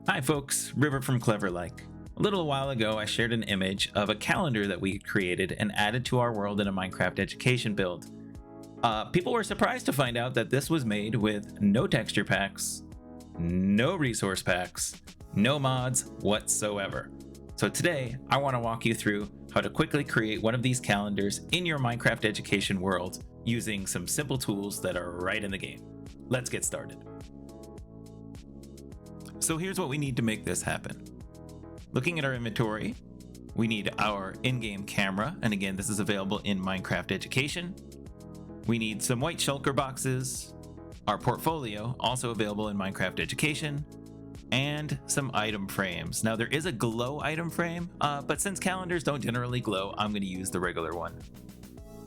Hi folks, River from Cleverlike. A little while ago I shared an image of a calendar that we created and added to our world in a Minecraft education build. People were surprised to find out that this was made with no texture packs, no resource packs, no mods whatsoever. So today I want to walk you through how to quickly create one of these calendars in your Minecraft education world using some simple tools that are right in the game. Let's get started. So here's what we need to make this happen. Looking at our inventory, we need our in-game camera, and again, this is available in Minecraft Education. We need some white shulker boxes, our portfolio, also available in Minecraft Education, and some item frames. Now there is a glow item frame, but since calendars don't generally glow, I'm going to use the regular one.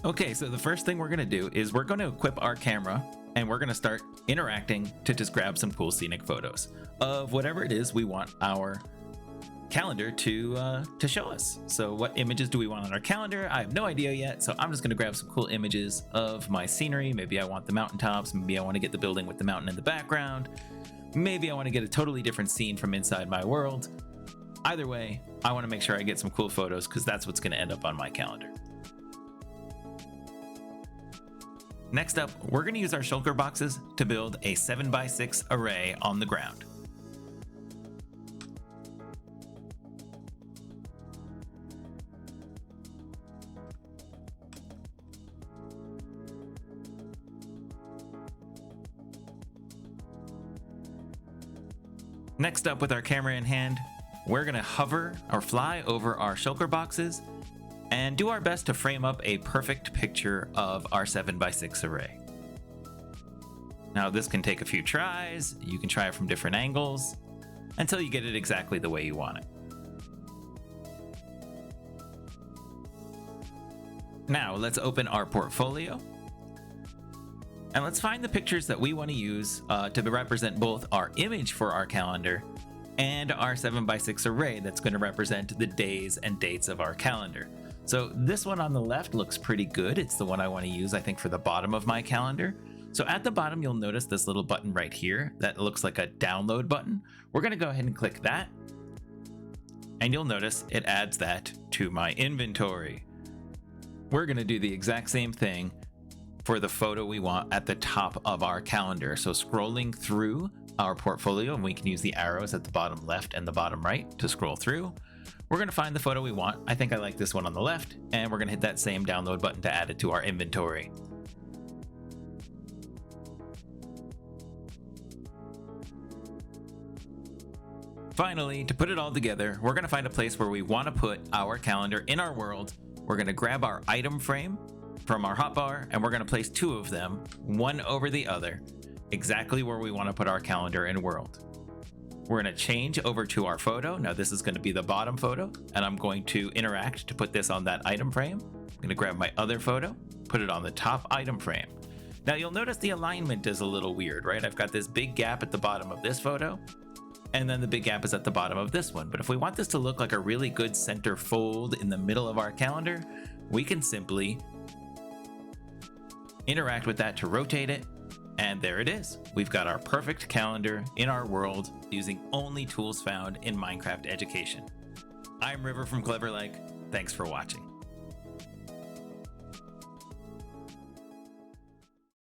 Okay, so the first thing we're going to do is we're going to equip our camera, and we're going to start interacting to just grab some cool scenic photos of whatever it is we want our calendar to show us. So what images do we want on our calendar? I have no idea yet, so I'm just going to grab some cool images of my scenery. Maybe I want the mountaintops, maybe I want to get the building with the mountain in the background, maybe I want to get a totally different scene from inside my world. Either way, I want to make sure I get some cool photos because that's what's going to end up on my calendar. Next up, we're going to use our shulker boxes to build a 7x6 array on the ground. Next up, with our camera in hand, we're going to hover or fly over our shulker boxes and do our best to frame up a perfect picture of our 7x6 array. Now this can take a few tries, you can try it from different angles, until you get it exactly the way you want it. Now let's open our portfolio, and let's find the pictures that we want to use to represent both our image for our calendar and our 7x6 array that's going to represent the days and dates of our calendar. So this one on the left looks pretty good. It's the one I want to use, I think, for the bottom of my calendar. So at the bottom, you'll notice this little button right here that looks like a download button. We're going to go ahead and click that, and you'll notice it adds that to my inventory. We're going to do the exact same thing for the photo we want at the top of our calendar. So scrolling through our portfolio, and we can use the arrows at the bottom left and the bottom right to scroll through. We're going to find the photo we want. I think I like this one on the left, and we're going to hit that same download button to add it to our inventory. Finally, to put it all together, we're going to find a place where we want to put our calendar in our world. We're going to grab our item frame from our hotbar, and we're going to place two of them, one over the other, exactly where we want to put our calendar in world. We're going to change over to our photo. Now this is going to be the bottom photo, and I'm going to interact to put this on that item frame. I'm going to grab my other photo, put it on the top item frame. Now you'll notice the alignment is a little weird, right? I've got this big gap at the bottom of this photo, and then the big gap is at the bottom of this one. But if we want this to look like a really good center fold in the middle of our calendar, we can simply interact with that to rotate it. And there it is. We've got our perfect calendar in our world using only tools found in Minecraft Education. I'm River from Cleverlike. Thanks for watching.